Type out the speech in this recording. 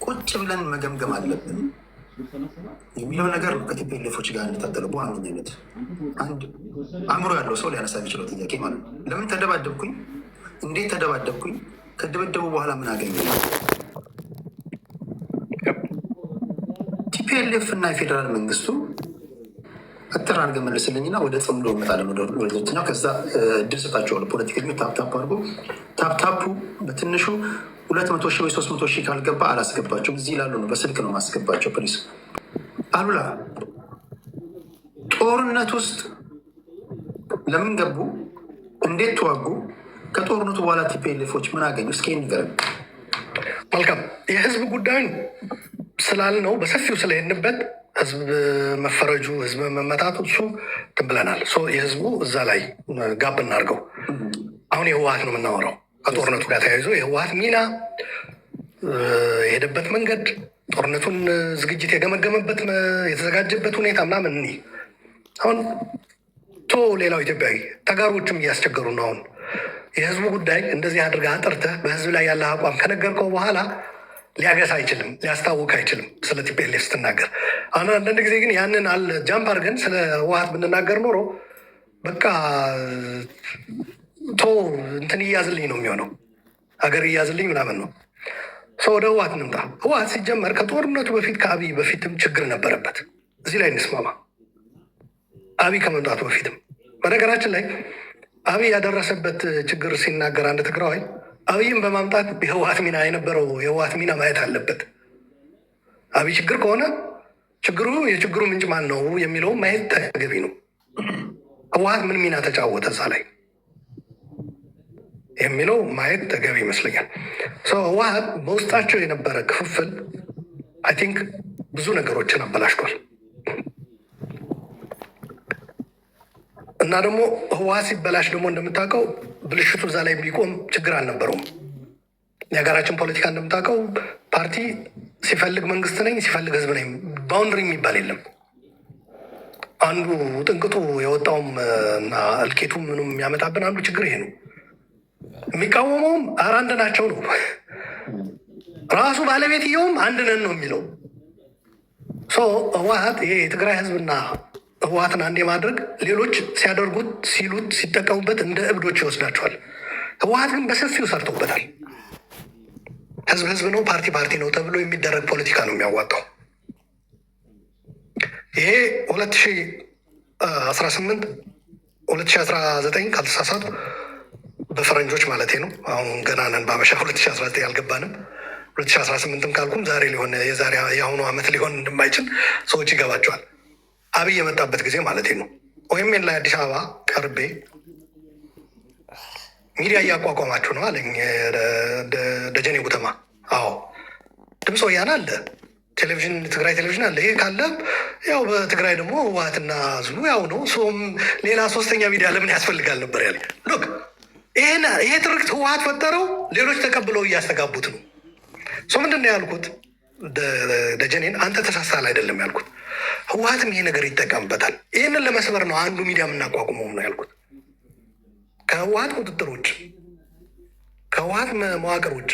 ቁጭ ብለን መገምገም አለብን የሚለው ነገር ነው። ከቲፒኤልኤፎች ጋር እንታጠለ በዋነኝነት አንድ አእምሮ ያለው ሰው ሊያነሳ የሚችለው ጥያቄ ማለት ነው። ለምን ተደባደብኩኝ? እንዴት ተደባደብኩኝ? ከደበደቡ በኋላ ምን አገኘ? ቲፒኤልኤፍ እና የፌዴራል መንግስቱ አጥር አድርገን መልስልኝና ወደ ጽምዶ እመጣለን። ወደኛው ከዛ እድል ሰጣቸዋለሁ። ፖለቲከኞች ታፕታፕ አድርጎ ታፕታፑ በትንሹ 200 ሺህ ወይ 300 ሺህ ካልገባ አላስገባቸውም። እዚህ ላሉ ነው በስልክ ነው ማስገባቸው። ፕሊስ አሉላ ጦርነት ውስጥ ለምን ገቡ? እንዴት ተዋጉ? ከጦርነቱ በኋላ ቲፒኤልኤፎች ምን አገኙ? እስኪ ንገረን። መልካም የህዝብ ጉዳይ ስላልነው በሰፊው ስለሄድንበት ህዝብ መፈረጁ ህዝብ መመታቱ እሱ ትብለናል። የህዝቡ እዛ ላይ ጋብ እናድርገው። አሁን የህወሀት ነው የምናወራው። ከጦርነቱ ጋር ተያይዞ የህወሀት ሚና የሄደበት መንገድ፣ ጦርነቱን ዝግጅት የገመገመበት የተዘጋጀበት ሁኔታ ምናምን አሁን ሌላው ኢትዮጵያዊ ተጋሮችም እያስቸገሩ ነው። አሁን የህዝቡ ጉዳይ እንደዚህ አድርገህ አጥርተህ በህዝብ ላይ ያለ አቋም ከነገርከው በኋላ ሊያገስ አይችልም፣ ሊያስታውቅ አይችልም። ስለ ቲፒኤልኤፍ ስትናገር አሁን አንዳንድ ጊዜ ግን ያንን ጃምፕ አድርገን ስለ ህወሀት ብንናገር ኖሮ በቃ እንትን እያዝልኝ ነው የሚሆነው፣ ሀገር እያዝልኝ ምናምን ነው። ወደ ህወሀት እንምጣ። ህወሀት ሲጀመር ከጦርነቱ በፊት ከአብይ በፊትም ችግር ነበረበት። እዚህ ላይ እንስማማ። አብይ ከመምጣቱ በፊትም በነገራችን ላይ አብይ ያደረሰበት ችግር ሲናገር አንድ ትግራዋይ አብይም በማምጣት የህወሀት ሚና የነበረው የህወሀት ሚና ማየት አለበት። አብይ ችግር ከሆነ የችግሩ ምንጭ ማን ነው የሚለውም ማየት ተገቢ ነው። ህወሀት ምን ሚና ተጫወተ እዛ ላይ የሚለው ማየት ተገቢ ይመስለኛል። ህወሀት በውስጣቸው የነበረ ክፍፍል አይ ቲንክ ብዙ ነገሮችን አበላሽቷል። እና ደግሞ ህወሀት ሲበላሽ ደግሞ እንደምታውቀው ብልሽቱ እዛ ላይ ቢቆም ችግር አልነበረውም። የሀገራችን ፖለቲካ እንደምታውቀው ፓርቲ ሲፈልግ መንግስት ነኝ፣ ሲፈልግ ህዝብ ነኝ፣ ባውንድሪ የሚባል የለም። አንዱ ጥንቅጡ የወጣውም እና እልኬቱ ምንም የሚያመጣብን አንዱ ችግር ይሄ ነው። የሚቃወመውም አንድ ናቸው ነው። ራሱ ባለቤትየውም አንድ ነን ነው የሚለው። ህወሀት ይሄ የትግራይ ህዝብና ህወሀትን አንድ የማድረግ ሌሎች ሲያደርጉት ሲሉት ሲጠቀሙበት እንደ እብዶች ይወስዳቸዋል። ህወሀት ግን በሰፊው ሰርቶበታል። ህዝብ ህዝብ ነው፣ ፓርቲ ፓርቲ ነው ተብሎ የሚደረግ ፖለቲካ ነው የሚያዋጣው። ይሄ 2018 2019 ካልተሳሳቱ በፈረንጆች ማለት ነው። አሁን ገና ነን በአበሻ 2019 አልገባንም። 2018ም ካልኩም ዛሬ ሊሆን የአሁኑ ዓመት ሊሆን እንደማይችል ሰዎች ይገባቸዋል። አብይ የመጣበት ጊዜ ማለት ነው። ኦኤምኤን ላይ አዲስ አበባ ቀርቤ ሚዲያ እያቋቋማችሁ ነው አለኝ ደጀኔ ጉተማ። አዎ ድምፅ ወያነ አለ፣ ቴሌቪዥን ትግራይ ቴሌቪዥን አለ። ይሄ ካለ ያው በትግራይ ደግሞ ህወሀትና ህዝቡ ያው ነው። ሌላ ሶስተኛ ሚዲያ ለምን ያስፈልጋል ነበር ያለ። ሉክ ይሄ ትርክት ህወሀት ፈጠረው፣ ሌሎች ተቀብለው እያስተጋቡት ነው። ምንድን ነው ያልኩት? ደጀኔን አንተ ተሳሳል አይደለም ያልኩት። ህወሀትም ይሄ ነገር ይጠቀምበታል። ይህንን ለመስበር ነው አንዱ ሚዲያ የምናቋቁመው ነው ያልኩት። ከህወሀት ቁጥጥር ውጭ፣ ከህወሀት መዋቅር ውጭ